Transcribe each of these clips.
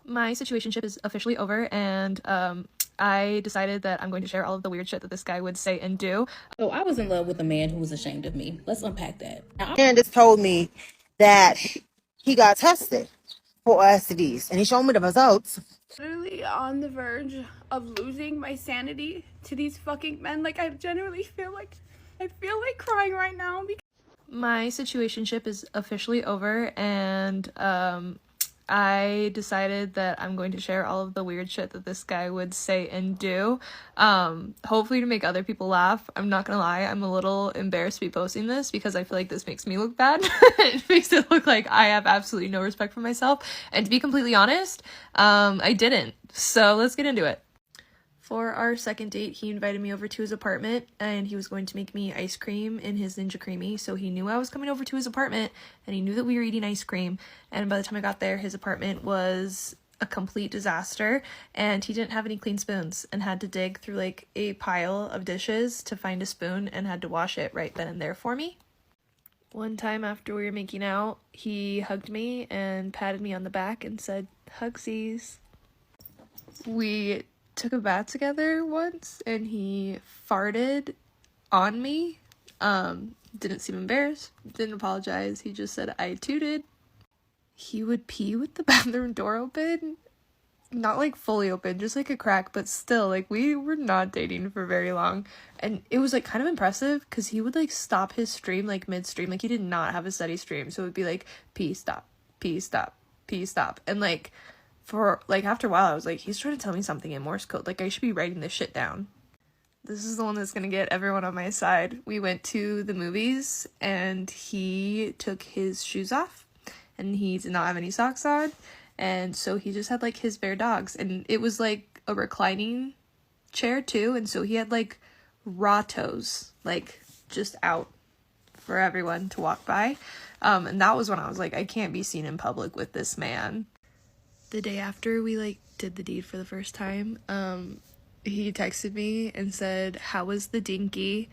My situationship is officially over, and I decided that I'm going to share all of the weird shit that this guy would say and do. So I was in love with a man who was ashamed of me. Let's unpack that. And just told me that he got tested for STDs, and he showed me the results. Literally on the verge of losing my sanity to these fucking men. Like, I genuinely feel like crying right now because My situationship is officially over, and I decided that I'm going to share all of the weird shit that this guy would say and do, hopefully to make other people laugh. I'm not gonna lie, I'm a little embarrassed to be posting this because I feel like this makes me look bad. It makes it look like I have absolutely no respect for myself, and to be completely honest, I didn't. So let's get into it. For our second date, he invited me over to his apartment, and he was going to make me ice cream in his Ninja Creamy. So he knew I was coming over to his apartment, and he knew that we were eating ice cream. And by the time I got there, his apartment was a complete disaster, and he didn't have any clean spoons and had to dig through like a pile of dishes to find a spoon and had to wash it right then and there for me. One time after we were making out, he hugged me and patted me on the back and said, "Hugsies." We took a bath together once, and he farted on me. Didn't seem embarrassed, didn't apologize, he just said I tooted. He would pee with the bathroom door open, not like fully open, just like a crack, but still, like, we were not dating for very long, and it was like kind of impressive because he would like stop his stream like midstream. Like, he did not have a steady stream, so it would be like pee, stop, pee, stop, pee, stop, and like for like after a while I was like, he's trying to tell me something in Morse code, like I should be writing this shit down. This is the one that's gonna get everyone on my side. We went to the movies, and he took his shoes off, and he did not have any socks on, and so he just had like his bare dogs, and it was like a reclining chair too, and so he had like raw toes, like just out for everyone to walk by. And that was when I was like, I can't be seen in public with this man. The day after we like did the deed for the first time, he texted me and said, "How was the dinky?"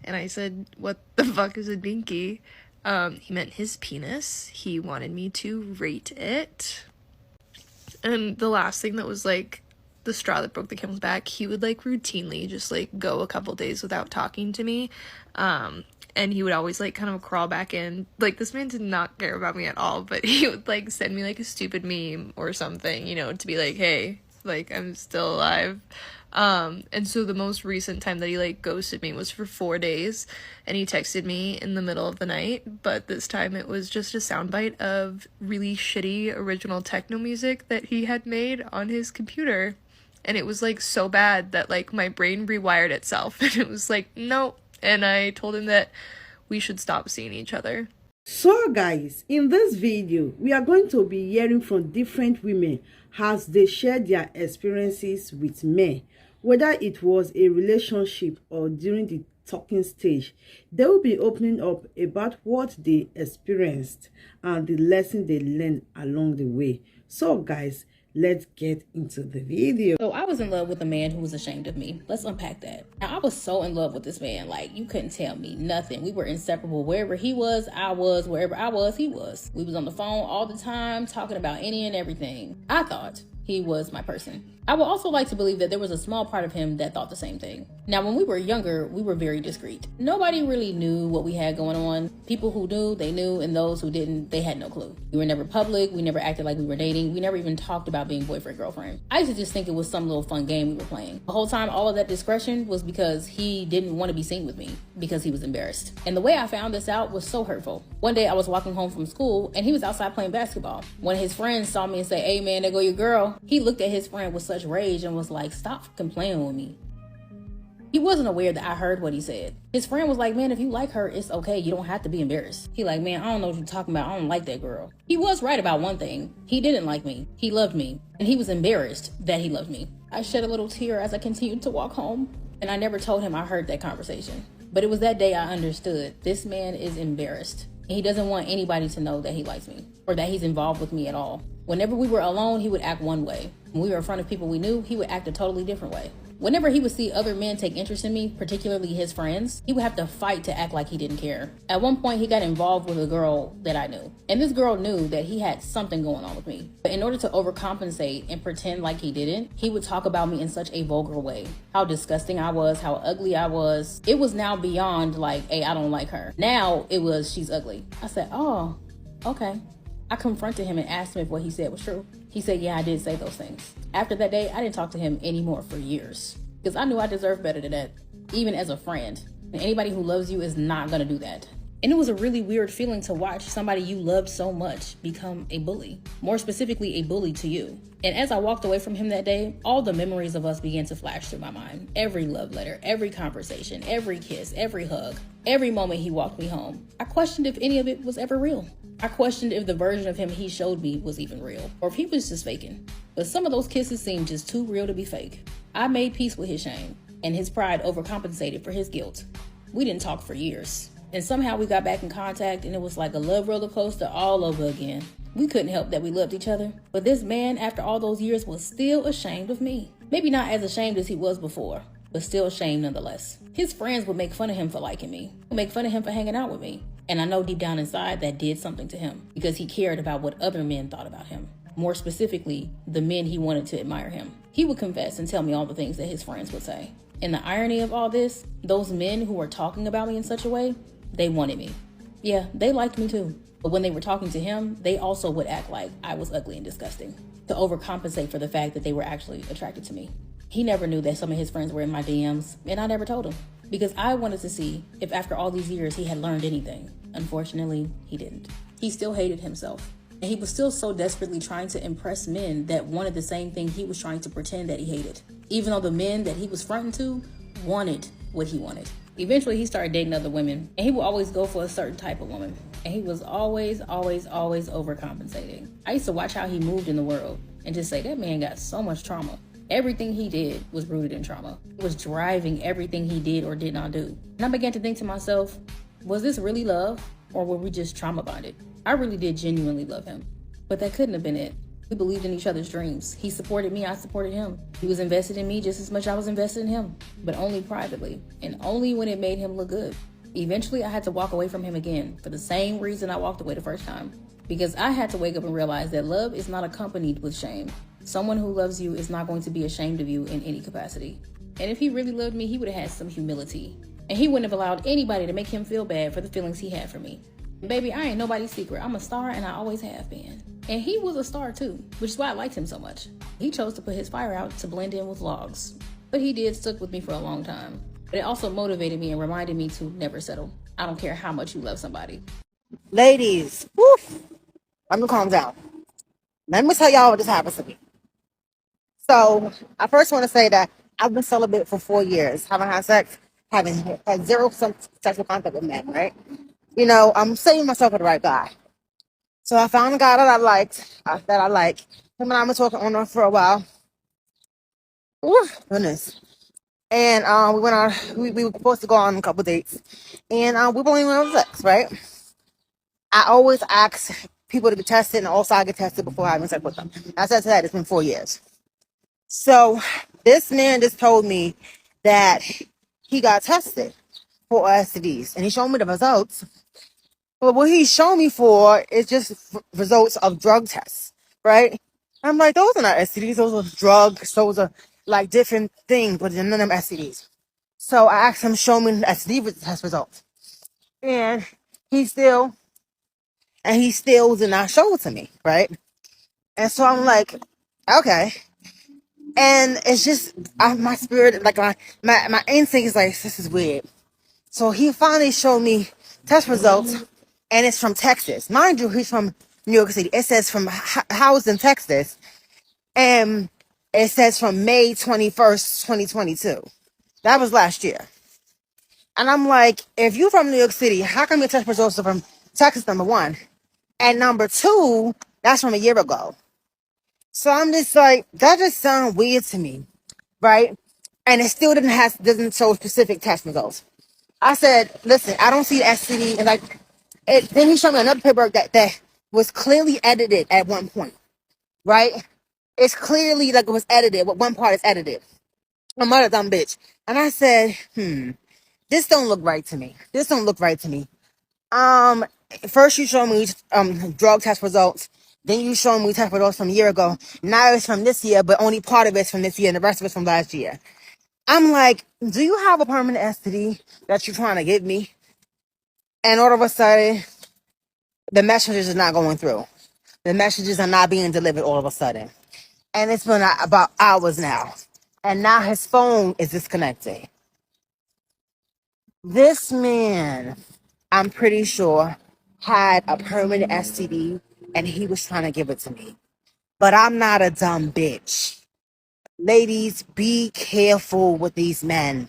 And I said, "What the fuck is a dinky?" He meant his penis. He wanted me to rate it. And the last thing that was like the straw that broke the camel's back, he would like routinely just like go a couple days without talking to me. And he would always like kind of crawl back in. Like, this man did not care about me at all, but he would like send me like a stupid meme or something, you know, to be like, hey, like, I'm still alive. And so the most recent time that he like ghosted me was for 4 days, and he texted me in the middle of the night, but this time it was just a soundbite of really shitty original techno music that he had made on his computer. And it was like so bad that like my brain rewired itself, and it was like, no. And I told him that we should stop seeing each other. So guys, in this video, we are going to be hearing from different women as they share their experiences with men, whether it was a relationship or during the talking stage. They will be opening up about what they experienced and the lesson they learned along the way. So guys, let's get into the video. So I was in love with a man who was ashamed of me. Let's unpack that. Now, I was so in love with this man. Like, you couldn't tell me nothing. We were inseparable. Wherever he was, I was. Wherever I was, he was. We was on the phone all the time, talking about any and everything. I thought he was my person. I would also like to believe that there was a small part of him that thought the same thing. Now, when we were younger, we were very discreet. Nobody really knew what we had going on. People who knew, they knew, and those who didn't, they had no clue. We were never public. We never acted like we were dating. We never even talked about being boyfriend, girlfriend. I used to just think it was some little fun game we were playing. The whole time, all of that discretion was because he didn't want to be seen with me, because he was embarrassed. And the way I found this out was so hurtful. One day I was walking home from school, and he was outside playing basketball. One of his friends saw me and said, "Hey man, there go your girl." He looked at his friend with such rage and was like, "Stop fucking playing with me." He wasn't aware that I heard what he said. His friend was like, "Man, if you like her, it's okay. You don't have to be embarrassed." He like, "Man, I don't know what you're talking about. I don't like that girl." He was right about one thing. He didn't like me. He loved me. And he was embarrassed that he loved me. I shed a little tear as I continued to walk home. And I never told him I heard that conversation. But it was that day I understood. This man is embarrassed. And he doesn't want anybody to know that he likes me or that he's involved with me at all. Whenever we were alone, he would act one way. When we were in front of people we knew, he would act a totally different way. Whenever he would see other men take interest in me, particularly his friends, he would have to fight to act like he didn't care. At one point, he got involved with a girl that I knew. And this girl knew that he had something going on with me. But in order to overcompensate and pretend like he didn't, he would talk about me in such a vulgar way. How disgusting I was, how ugly I was. It was now beyond like, hey, I don't like her. Now it was, she's ugly. I said, oh, okay. I confronted him and asked him if what he said was true. He said, yeah, I did say those things. After that day, I didn't talk to him anymore for years because I knew I deserved better than that, even as a friend. And anybody who loves you is not going to do that. And it was a really weird feeling to watch somebody you loved so much become a bully, more specifically a bully to you. And as I walked away from him that day, all the memories of us began to flash through my mind. Every love letter, every conversation, every kiss, every hug, every moment he walked me home. I questioned if any of it was ever real. I questioned if the version of him he showed me was even real, or if he was just faking. But some of those kisses seemed just too real to be fake. I made peace with his shame, and his pride overcompensated for his guilt. We didn't talk for years. And somehow we got back in contact, and it was like a love roller coaster all over again. We couldn't help that we loved each other. But this man, after all those years, was still ashamed of me. Maybe not as ashamed as he was before, but still ashamed nonetheless. His friends would make fun of him for liking me, would make fun of him for hanging out with me. And I know deep down inside that did something to him because he cared about what other men thought about him. More specifically, the men he wanted to admire him. He would confess and tell me all the things that his friends would say. And the irony of all this, those men who were talking about me in such a way, they wanted me. Yeah, they liked me too. But when they were talking to him, they also would act like I was ugly and disgusting to overcompensate for the fact that they were actually attracted to me. He never knew that some of his friends were in my DMs, and I never told him because I wanted to see if after all these years he had learned anything. Unfortunately, he didn't. He still hated himself. And he was still so desperately trying to impress men that wanted the same thing he was trying to pretend that he hated. Even though the men that he was fronting to wanted what he wanted. Eventually, he started dating other women, and he would always go for a certain type of woman. And he was always overcompensating. I used to watch how he moved in the world and just say, that man got so much trauma. Everything he did was rooted in trauma. It was driving everything he did or did not do. And I began to think to myself, was this really love, or were we just trauma bonded? I really did genuinely love him, but that couldn't have been it. We believed in each other's dreams. He supported me, I supported him. He was invested in me just as much as I was invested in him, but only privately, and only when it made him look good. Eventually, I had to walk away from him again for the same reason I walked away the first time, because I had to wake up and realize that love is not accompanied with shame. Someone who loves you is not going to be ashamed of you in any capacity. And if he really loved me, he would have had some humility. And he wouldn't have allowed anybody to make him feel bad for the feelings he had for me. Baby, I ain't nobody's secret. I'm a star and I always have been. And he was a star too, which is why I liked him so much. He chose to put his fire out to blend in with logs. But he did stick with me for a long time. But it also motivated me and reminded me to never settle. I don't care how much you love somebody. Ladies, woof, let me calm down. Let me tell y'all what just happened to me. So I first want to say that I've been celibate for 4 years, haven't had sex, having had zero sexual contact with men, right? You know, I'm saving myself for the right guy. So I found a guy that I like. Him and I were talking on for a while. Ooh, goodness. And we went on, we were supposed to go on a couple dates. And we only went on sex, right? I always ask people to get tested, and also I get tested before I even sex with them. As I said, it's been 4 years. So this man just told me that he got tested for STDs, and he showed me the results. But what he showed me for is just results of drug tests, right? I'm like, those are not STDs, those are drugs, those are like different things, but none of them STDs. So I asked him to show me the STD test results. And he still did not show it to me, right? And so I'm like, okay. And it's just my spirit, like my instinct is like, this is weird. So he finally showed me test results, and it's from Texas. Mind you, he's from New York City. It says from Houston, Texas, and it says from May 21st, 2022. That was last year. And I'm like, if you're from New York City, how come your test results are from Texas, number one? And number two, that's from a year ago. So I'm just like, that just sounds weird to me, right? And it still doesn't show specific test results. I said, listen, I don't see the STD. And then he showed me another paperwork that was clearly edited at one point. right? It's clearly like it was edited. What one part is edited. I'm not a dumb bitch. And I said, this don't look right to me. This don't look right to me. Um, First you show me drug test results. Then you show me test results from a year ago. Now it's from this year, but only part of it's from this year and the rest of it's from last year. I'm like, do you have a permanent STD that you're trying to give me? And all of a sudden, the messages is not going through. The messages are not being delivered all of a sudden. And it's been about hours now. And now his phone is disconnected. This man, I'm pretty sure, had a permanent STD and he was trying to give it to me. But I'm not a dumb bitch. Ladies, be careful with these men.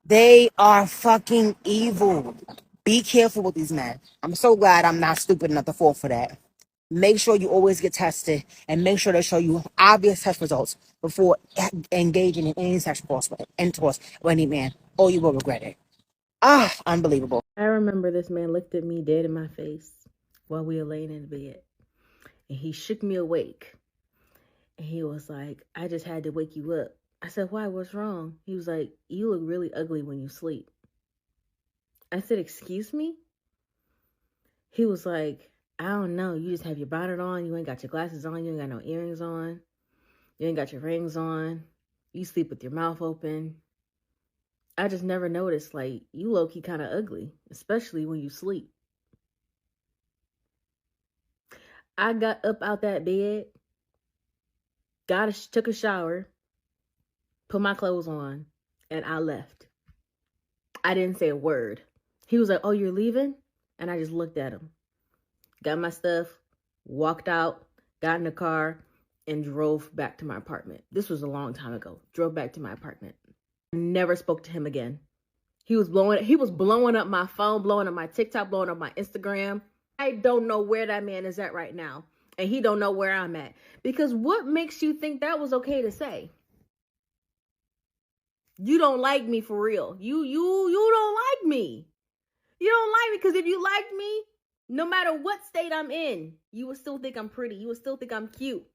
They are fucking evil. Be careful with these men. I'm so glad I'm not stupid enough to fall for that. Make sure you always get tested and make sure they show you obvious test results before engaging in any sexual intercourse with any man, or you will regret it. Unbelievable. I remember this man looked at me dead in my face while we were laying in bed. And he shook me awake. And he was like, I just had to wake you up. I said, why? What's wrong? He was like, you look really ugly when you sleep. I said, excuse me? He was like, I don't know. You just have your bonnet on. You ain't got your glasses on. You ain't got no earrings on. You ain't got your rings on. You sleep with your mouth open. I just never noticed, like, you low-key kind of ugly, especially when you sleep. I got up out that bed, took a shower, put my clothes on, and I left. I didn't say a word. He was like, oh, you're leaving? And I just looked at him. Got my stuff, walked out, got in the car, and drove back to my apartment. This was a long time ago. Drove back to my apartment. Never spoke to him again. He was blowing up my phone, blowing up my TikTok, blowing up my Instagram. I don't know where that man is at right now. And he don't know where I'm at. Because what makes you think that was okay to say? You don't like me for real. You don't like me. You don't like me because if you liked me, no matter what state I'm in, you would still think I'm pretty. You would still think I'm cute.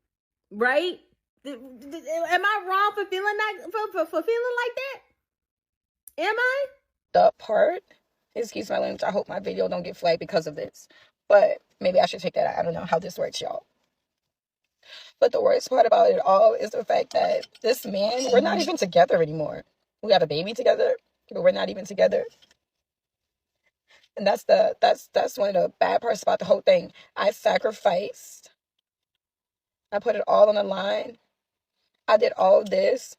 Right? Am I wrong for feeling for feeling like that? Am I? The part, excuse my language, I hope my video don't get flagged because of this, but maybe I should take that out. I don't know how this works, y'all. But the worst part about it all is the fact that this man, we're not even together anymore. We got a baby together, but we're not even together. And that's one of the bad parts about the whole thing. I sacrificed. I put it all on the line. I did all this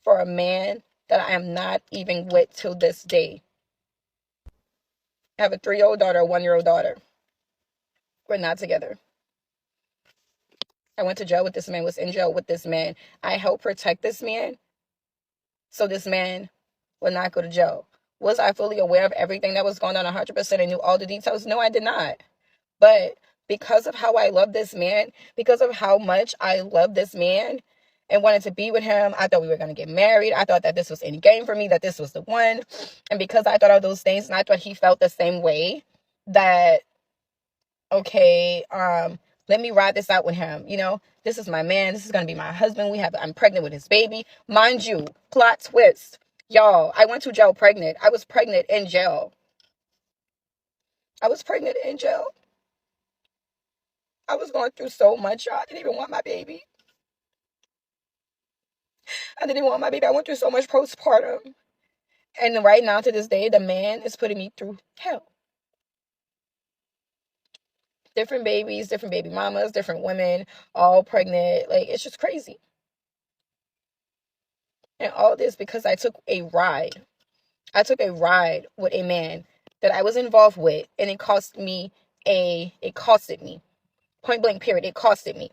for a man that I am not even with till this day. I have a 3-year-old daughter, a 1-year-old daughter. We're not together. I went to jail with this man, was in jail with this man. I helped protect this man so this man would not go to jail. Was I fully aware of everything that was going on 100% and knew all the details? No, I did not. But because of how I love this man, because of how much I love this man and wanted to be with him, I thought we were going to get married. I thought that this was any game for me, that this was the one. And because I thought of those things and I thought he felt the same way, that, okay, let me ride this out with him. You know, this is my man. This is going to be my husband. I'm pregnant with his baby. Mind you, plot twist. Y'all, I went to jail pregnant. I was pregnant in jail. I was pregnant in jail. I was going through so much, y'all. I didn't even want my baby. I didn't even want my baby. I went through so much postpartum. And right now, to this day, the man is putting me through hell. Different babies, different baby mamas, different women, all pregnant. Like, it's just crazy. And all this because I took a ride. I took a ride with a man that I was involved with, and it costed me. Point blank period, it costed me.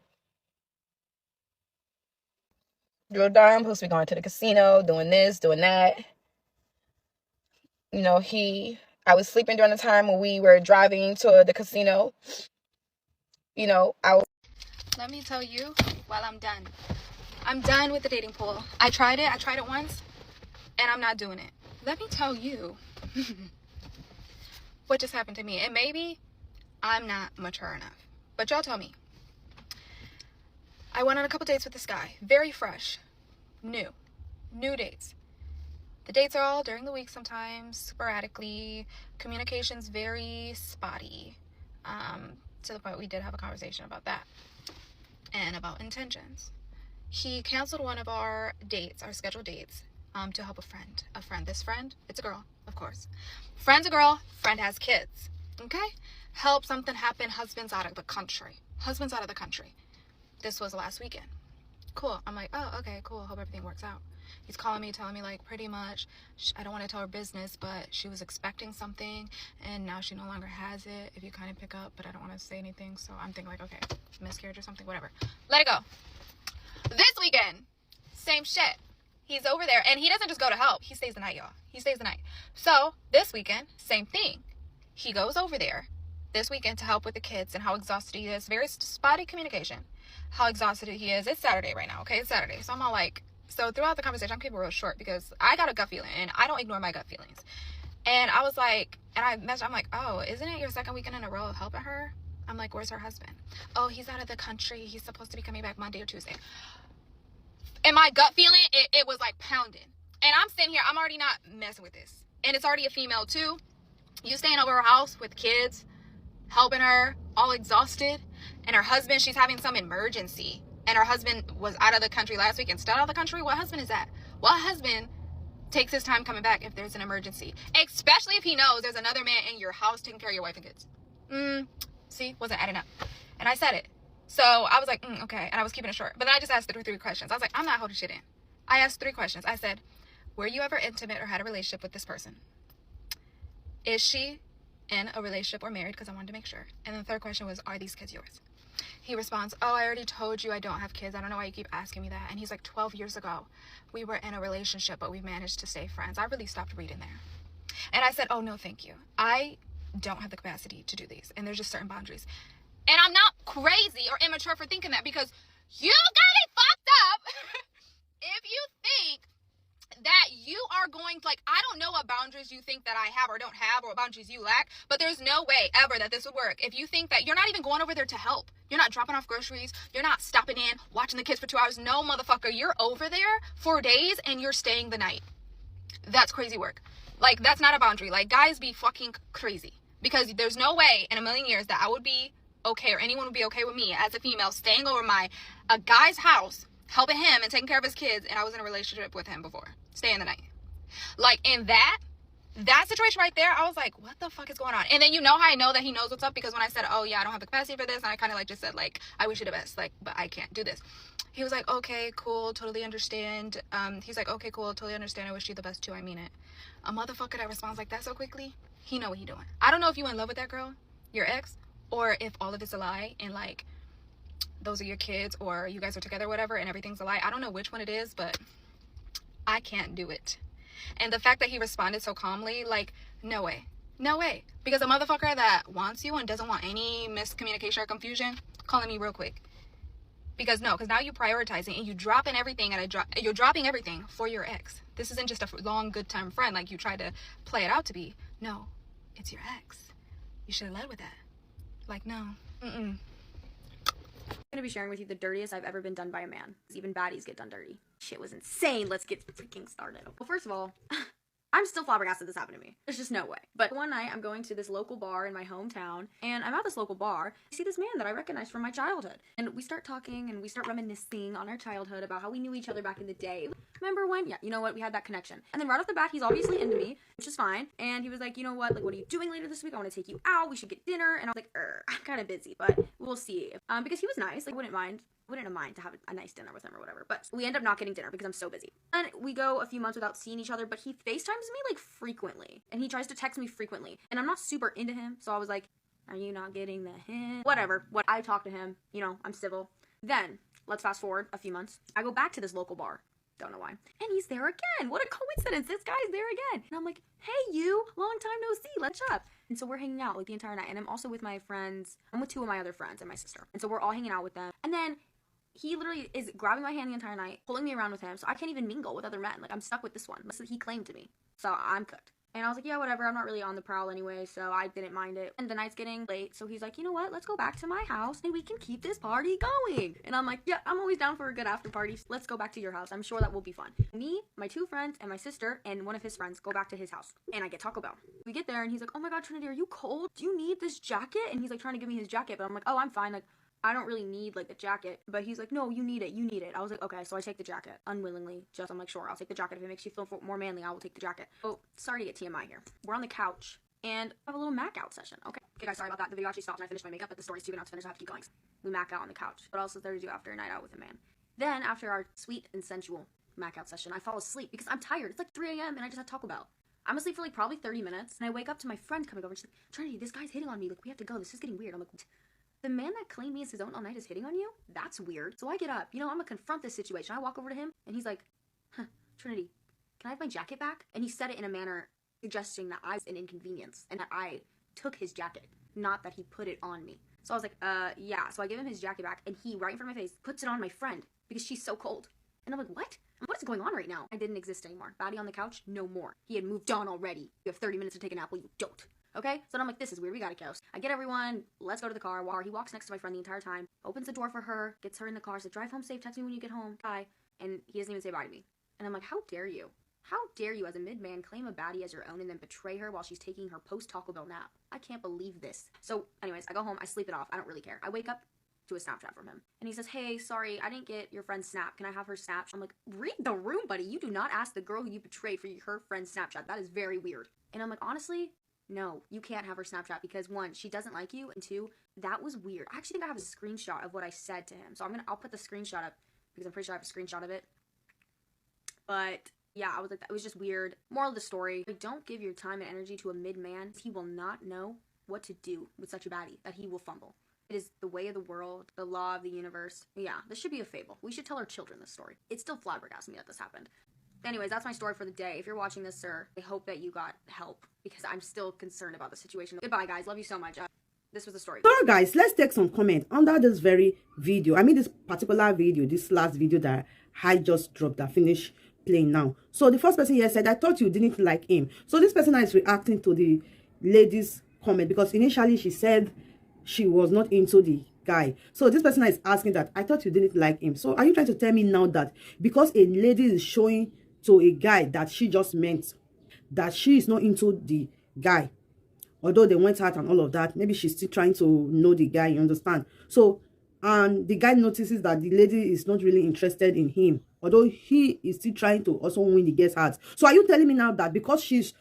Drove down, supposed to be going to the casino, doing this, doing that. You know, I was sleeping during the time when we were driving to the casino. You know, Let me tell you, while I'm done. I'm done with the dating pool. I tried it once, and I'm not doing it. Let me tell you what just happened to me. And maybe I'm not mature enough, but y'all tell me. I went on a couple dates with this guy. Very fresh. New dates. The dates are all during the week sometimes, sporadically. Communication's very spotty. To the point we did have a conversation about that. And about intentions. He canceled one of our dates, our scheduled dates, to help a friend. This friend, it's a girl, of course. Friend's a girl, friend has kids. Okay? Help something happen, husband's out of the country. This was last weekend. Cool. I'm like, oh, okay, cool. Hope everything works out. He's calling me, telling me, like, pretty much, I don't want to tell her business, but she was expecting something, and now she no longer has it, if you kind of pick up, but I don't want to say anything, so I'm thinking, like, okay, miscarriage or something, whatever. Let it go. This weekend, same shit. He's over there, and he doesn't just go to help. He stays the night, y'all. He stays the night. So, this weekend, same thing. He goes over there this weekend to help with the kids and how exhausted he is. Very spotty communication. How exhausted he is. It's Saturday right now, okay? It's Saturday. So I'm all like, so throughout the conversation, I'm keeping it real short because I got a gut feeling and I don't ignore my gut feelings. And I was like, and I messaged, I'm like, oh, isn't it your second weekend in a row of helping her? I'm like, where's her husband? Oh, he's out of the country. He's supposed to be coming back Monday or Tuesday. And my gut feeling, it was like pounding. And I'm sitting here, I'm already not messing with this. And it's already a female too. You staying over her house with kids, helping her, all exhausted. And her husband, she's having some emergency. And her husband was out of the country last week and still out of the country. What husband is that? What husband takes his time coming back if there's an emergency? Especially if he knows there's another man in your house taking care of your wife and kids. See, wasn't adding up. And I said it. So I was like, okay. And I was keeping it short. But then I just asked three questions. I was like, I'm not holding shit in. I asked 3 questions. I said, were you ever intimate or had a relationship with this person? Is she in a relationship or married? Because I wanted to make sure. And the 3rd question was, are these kids yours? He responds, oh, I already told you I don't have kids. I don't know why you keep asking me that. And he's like, 12 years ago, we were in a relationship, but we managed to stay friends. I really stopped reading there. And I said, oh, no, thank you. I don't have the capacity to do these. And there's just certain boundaries. And I'm not crazy or immature for thinking that because you got it fucked up if you think that you are going to, like, I don't know what boundaries you think that I have or don't have or what boundaries you lack, but there's no way ever that this would work. If you think that you're not even going over there to help, you're not dropping off groceries, you're not stopping in, watching the kids for 2 hours. No, motherfucker, you're over there 4 days and you're staying the night. That's crazy work. Like, that's not a boundary. Like, guys be fucking crazy because there's no way in a million years that I would be okay or anyone would be okay with me as a female staying over a guy's house, helping him and taking care of his kids, and I was in a relationship with him before, staying the night. Like, in that situation right there, I was like, what the fuck is going on? And then you know how I know that he knows what's up? Because when I said, oh yeah, I don't have the capacity for this, and I kind of like just said, like, I wish you the best, like, but I can't do this. He was like, okay, cool, totally understand. He's like, okay, cool, totally understand. I wish you the best too, I mean it. A motherfucker that responds like that so quickly, he know what he doing. I don't know if you in love with that girl, your ex, or if all of it's a lie and like those are your kids or you guys are together, whatever, and everything's a lie. I don't know which one it is, but I can't do it. And the fact that he responded so calmly, like, no way. Because a motherfucker that wants you and doesn't want any miscommunication or confusion, calling me real quick. Because now you're prioritizing and you're dropping everything you're dropping everything for your ex. This isn't just a long, good time friend like you try to play it out to be. No, it's your ex. You should have led with that. Like, no. I'm gonna be sharing with you the dirtiest I've ever been done by a man. Even baddies get done dirty. Shit was insane. Let's get freaking started. Well, first of all, I'm still flabbergasted this happened to me. There's just no way. But one night, I'm going to this local bar in my hometown, and I'm at this local bar. I see this man that I recognize from my childhood. And we start talking, and we start reminiscing on our childhood about how we knew each other back in the day. Remember when? Yeah, you know what? We had that connection. And then right off the bat, he's obviously into me, which is fine. And he was like, you know what? Like, what are you doing later this week? I want to take you out. We should get dinner. And I was like, I'm kind of busy, but we'll see. Because he was nice. Like, wouldn't have mind to have a nice dinner with him or whatever. But we end up not getting dinner because I'm so busy. And we go a few months without seeing each other, but he FaceTimes me like frequently. And he tries to text me frequently. And I'm not super into him, so I was like, are you not getting the hint? Whatever. I talk to him, I'm civil. Then, let's fast forward a few months. I go back to this local bar. Don't know why. And he's there again. What a coincidence. This guy's there again. And I'm like, hey, you, long time no see. Let's chat. And so we're hanging out like the entire night. And I'm also with my friends. I'm with 2 of my other friends and my sister. And so we're all hanging out with them. And then he literally is grabbing my hand the entire night, pulling me around with him. So I can't even mingle with other men. Like, I'm stuck with this one. He claimed to me. So I'm cooked. And I was like, yeah, whatever. I'm not really on the prowl anyway, so I didn't mind it. And the night's getting late, so he's like, you know what? Let's go back to my house and we can keep this party going. And I'm like, yeah, I'm always down for a good after party. Let's go back to your house. I'm sure that will be fun. Me, my 2 friends, and my sister, and one of his friends go back to his house. And I get Taco Bell. We get there, and he's like, oh my god, Trinity, are you cold? Do you need this jacket? And he's like trying to give me his jacket, but I'm like, oh, I'm fine. Like, I don't really need like the jacket, but he's like, no, you need it. I was like, okay, so I take the jacket unwillingly. I'm like, sure, I'll take the jacket. If it makes you feel more manly, I will take the jacket. Oh, sorry to get TMI here. We're on the couch and I have a little Mac out session. Okay, guys, sorry about that. The video actually stopped and I finished my makeup, but the story's too good now to finish. I have to keep going. We Mac out on the couch. What else is there to do after a night out with a man? Then after our sweet and sensual Mac out session, I fall asleep because I'm tired. It's like 3 a.m. and I just had Taco Bell. I'm asleep for like probably 30 minutes and I wake up to my friend coming over and she's like, Trinity, this guy's hitting on me. Like, we have to go. This is getting weird. I'm like, the man that claimed me as his own all night is hitting on you? That's weird. So I get up. You know, I'm gonna confront this situation. I walk over to him, and he's like, huh, Trinity, can I have my jacket back? And he said it in a manner suggesting that I was an inconvenience, and that I took his jacket, not that he put it on me. So I was like, yeah. So I give him his jacket back, and he, right in front of my face, puts it on my friend, because she's so cold. And I'm like, what? What is going on right now? I didn't exist anymore. Baddie on the couch? No more. He had moved on already. You have 30 minutes to take a nap. Well, you don't. Okay? So I'm like, this is weird. We gotta go. I get everyone. Let's go to the car. He walks next to my friend the entire time. Opens the door for her. Gets her in the car. Says, drive home safe. Text me when you get home. Bye. And he doesn't even say bye to me. And I'm like, how dare you? How dare you as a mid-man claim a baddie as your own and then betray her while she's taking her post-Taco Bell nap? I can't believe this. So anyways, I go home. I sleep it off. I don't really care. I wake up to a Snapchat from him. And he says, hey, sorry, I didn't get your friend's snap. Can I have her snap? I'm like, read the room, buddy. You do not ask the girl who you betrayed for her friend's Snapchat. That is very weird. And I'm like, honestly, no, you can't have her Snapchat because 1, she doesn't like you, and 2, that was weird. I actually think I have a screenshot of what I said to him. So I'll put the screenshot up because I'm pretty sure I have a screenshot of it. But yeah, I was like, it was just weird. Moral of the story, like, don't give your time and energy to a mid-man. He will not know what to do with such a baddie, that he will fumble. It is the way of the world, the law of the universe. Yeah, this should be a fable. We should tell our children this story. It still flabbergasts me that this happened. Anyways, that's my story for the day. If you're watching this, sir, I hope that you got help because I'm still concerned about the situation. Goodbye, guys. Love you so much. This was the story. So guys, let's take some comment under this very video. I mean, this particular video, this last video that I just dropped, that finished playing now. So the first person here said, I thought you didn't like him. So this person is reacting to the lady's comment because initially she said she was not into the guy. So this person is asking that, I thought you didn't like him. So are you trying to tell me now that because a lady is showing to a guy that she just meant that she is not into the guy, although they went out and all of that, maybe she's still trying to know the guy, you understand? So and the guy notices that the lady is not really interested in him, although he is still trying to also win the girl's heart. So are you telling me now that because she's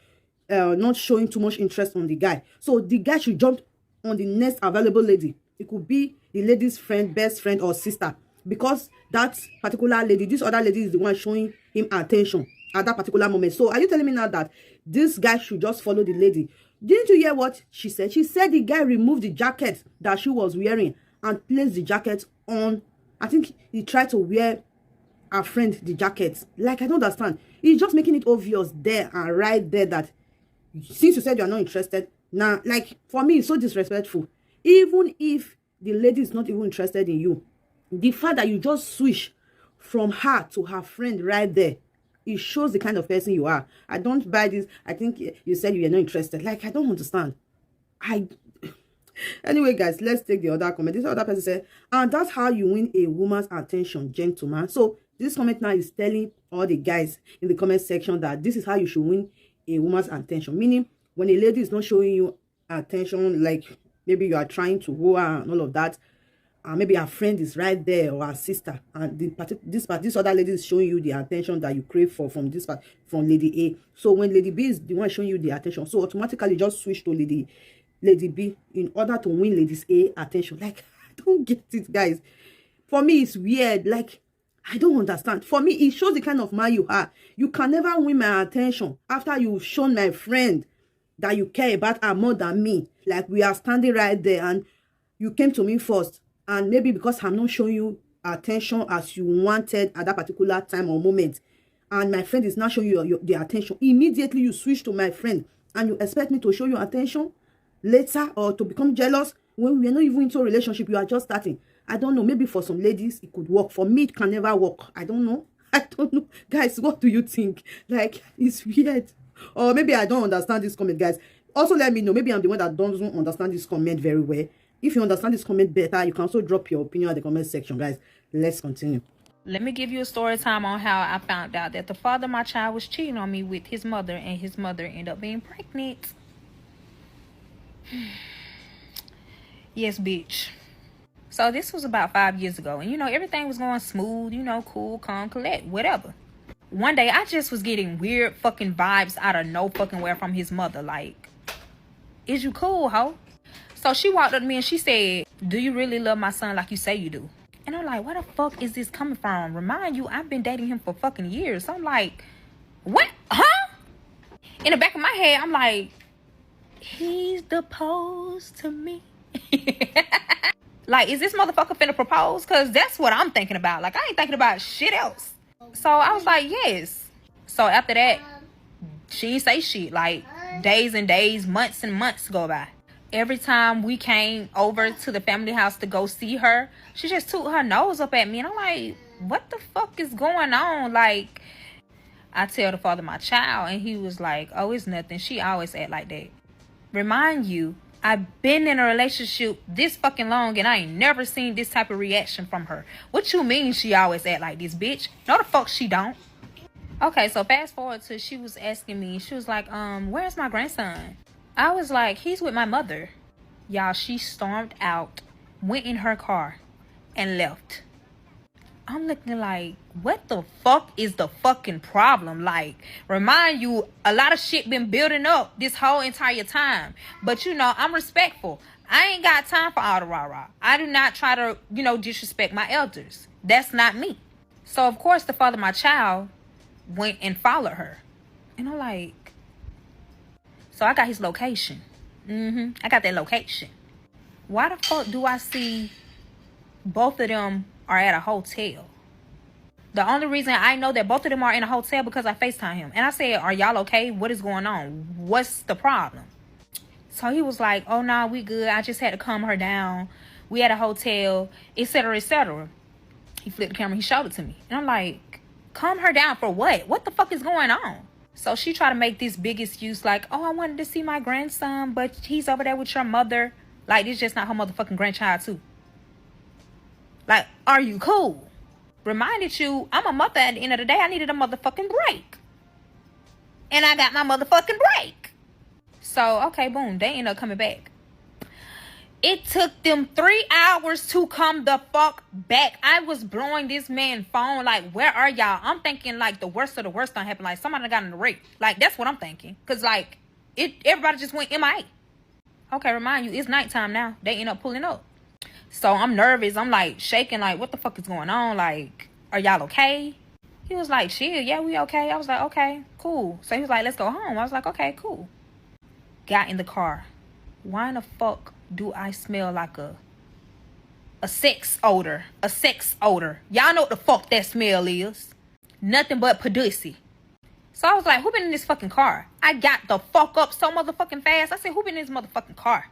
not showing too much interest on the guy, so the guy should jump on the next available lady? It could be the lady's friend, best friend, or sister, because that particular lady, this other lady, is the one showing him attention at that particular moment. So are you telling me now that this guy should just follow the lady? Didn't you hear what she said? She said the guy removed the jacket that she was wearing and placed the jacket on. I think he tried to wear her friend the jacket. Like, I don't understand. He's just making it obvious there and right there that since you said you're not interested, now, like, for me, it's so disrespectful. Even if the lady is not even interested in you, the fact that you just switch from her to her friend right there, it shows the kind of person you are. I don't buy this. I think you said you are not interested. Like, I don't understand. Anyway, guys, let's take the other comment. This other person said, and that's how you win a woman's attention, gentleman. So this comment now is telling all the guys in the comment section that this is how you should win a woman's attention. Meaning, when a lady is not showing you attention, like maybe you are trying to woo her and all of that, maybe her friend is right there or her sister, and this other lady is showing you the attention that you crave for from lady A. So when lady B is the one showing you the attention, so automatically just switch to lady B in order to win ladies A attention. Like, I don't get it, guys. For me, it's weird. Like, I don't understand. For me, it shows the kind of man you are. You can never win my attention after you've shown my friend that you care about her more than me. Like, we are standing right there and you came to me first. And maybe because I'm not showing you attention as you wanted at that particular time or moment, and my friend is not showing you the attention, immediately you switch to my friend and you expect me to show you attention later or to become jealous when we are not even into a relationship. You are just starting. I don't know. Maybe for some ladies it could work. For me, it can never work. I don't know. I don't know. Guys, what do you think? Like, it's weird. Or maybe I don't understand this comment, guys. Also, let me know. Maybe I'm the one that doesn't understand this comment very well. If you understand this comment better, you can also drop your opinion in the comment section, guys. Let's continue. Let me give you a story time on how I found out that the father of my child was cheating on me with his mother, and his mother ended up being pregnant. Yes, bitch. So this was about 5 years ago, and you know, everything was going smooth, you know, cool, calm, collect, whatever. One day, I just was getting weird fucking vibes out of no fucking where from his mother. Like, is you cool, ho? So she walked up to me and she said, do you really love my son like you say you do? And I'm like, where the fuck is this coming from? Remind you, I've been dating him for fucking years. So I'm like, what? Huh? In the back of my head, I'm like, he's deposed to me. Like, is this motherfucker finna propose? Because that's what I'm thinking about. Like, I ain't thinking about shit else. So I was like, yes. So after that, she didn't say shit. Like, days and days, months and months go by. Every time we came over to the family house to go see her, she just took her nose up at me. And I'm like, what the fuck is going on? Like, I tell the father of my child, and he was like, oh, it's nothing. She always act like that. Remind you, I've been in a relationship this fucking long, and I ain't never seen this type of reaction from her. What you mean she always act like this, bitch? No, the fuck she don't. Okay, so fast forward to she was asking me, she was like, where's my grandson? I was like, he's with my mother. Y'all, she stormed out, went in her car, and left. I'm looking like, what the fuck is the fucking problem? Like, remind you, a lot of shit been building up this whole entire time. But, you know, I'm respectful. I ain't got time for all the rah-rah. I do not try to, you know, disrespect my elders. That's not me. So, of course, the father of my child went and followed her. And I'm like, so I got his location. I got that location. Why the fuck do I see both of them are at a hotel? The only reason I know that both of them are in a hotel because I FaceTime him. And I said, are y'all okay? What is going on? What's the problem? So he was like, oh, no, we good. I just had to calm her down. We at a hotel, etc., etc. He flipped the camera. He showed it to me. And I'm like, calm her down for what? What the fuck is going on? So she tried to make this big excuse like, oh, I wanted to see my grandson, but he's over there with your mother. Like, this just not her motherfucking grandchild, too. Like, are you cool? Reminded you, I'm a mother at the end of the day. I needed a motherfucking break. And I got my motherfucking break. So, okay, boom. They ended up coming back. It took them 3 hours to come the fuck back. I was blowing this man's phone like, where are y'all? I'm thinking like the worst of the worst done happened. Like somebody got in the rape. Like that's what I'm thinking. Cause like everybody just went MIA. Okay, remind you, it's nighttime now. They end up pulling up. So I'm nervous. I'm like shaking like, what the fuck is going on? Like, are y'all okay? He was like, chill. Yeah, we okay. I was like, okay, cool. So he was like, let's go home. I was like, okay, cool. Got in the car. Why in the fuck do I smell like a sex odor? A sex odor. Y'all know what the fuck that smell is. Nothing but pussy. So I was like, who been in this fucking car? I got the fuck up so motherfucking fast. I said, who been in this motherfucking car?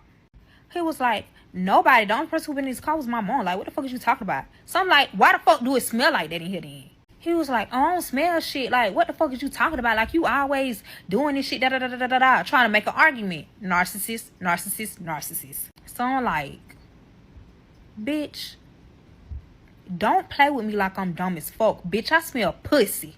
He was like, nobody. The only person who been in this car was my mom. Like, what the fuck is you talking about? So I'm like, why the fuck do it smell like that in here then? He was like, oh, I don't smell shit. Like, what the fuck is you talking about? Like, you always doing this shit, da-da-da-da-da-da, trying to make an argument. Narcissist, narcissist, narcissist. So I'm like, bitch, don't play with me like I'm dumb as fuck. Bitch, I smell pussy.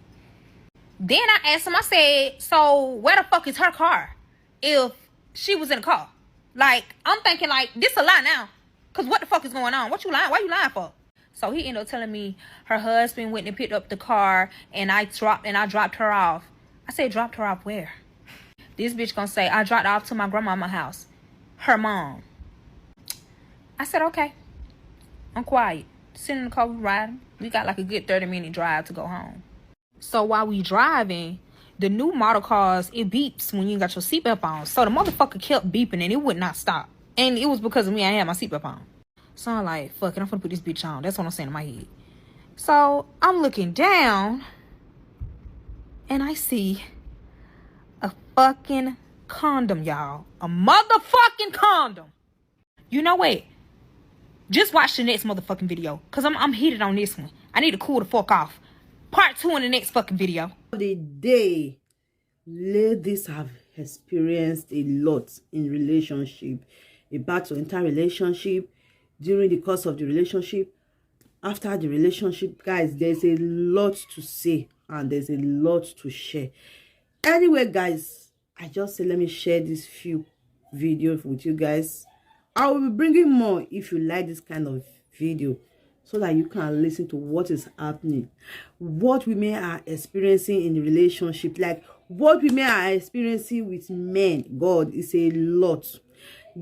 Then I asked him, I said, so where the fuck is her car if she was in the car? Like, I'm thinking like, this a lie now. Because what the fuck is going on? What you lying? Why you lying for? So he ended up telling me her husband went and picked up the car and I dropped her off. I said, dropped her off where? This bitch gonna say, I dropped her off to my grandmama's house. Her mom. I said, okay. I'm quiet. Sitting in the car, we riding. We got like a good 30-minute drive to go home. So while we driving, the new model cars, it beeps when you got your seatbelt on. So the motherfucker kept beeping and it would not stop. And it was because of me, I had my seatbelt on. So I'm like, fuck it, I'm gonna put this bitch on. That's what I'm saying in my head. So I'm looking down and I see a fucking condom, y'all. A motherfucking condom. You know what? Just watch the next motherfucking video. Cause I'm heated on this one. I need to cool the fuck off. Part 2 in the next fucking video. The day ladies have experienced a lot in relationship, about to enter relationship, during the course of the relationship, after the relationship. Guys, there's a lot to say and there's a lot to share. Anyway, guys, I just say let me share this few videos with you guys. I will be bringing more if you like this kind of video, so that you can listen to what is happening, what women are experiencing in the relationship, like what women are experiencing with men. God, is a lot.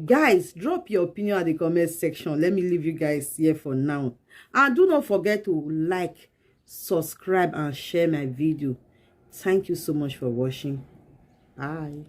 Guys, drop your opinion at the comment section. Let me leave you guys here for now, and do not forget to like, subscribe and share my video. Thank you so much for watching. Bye.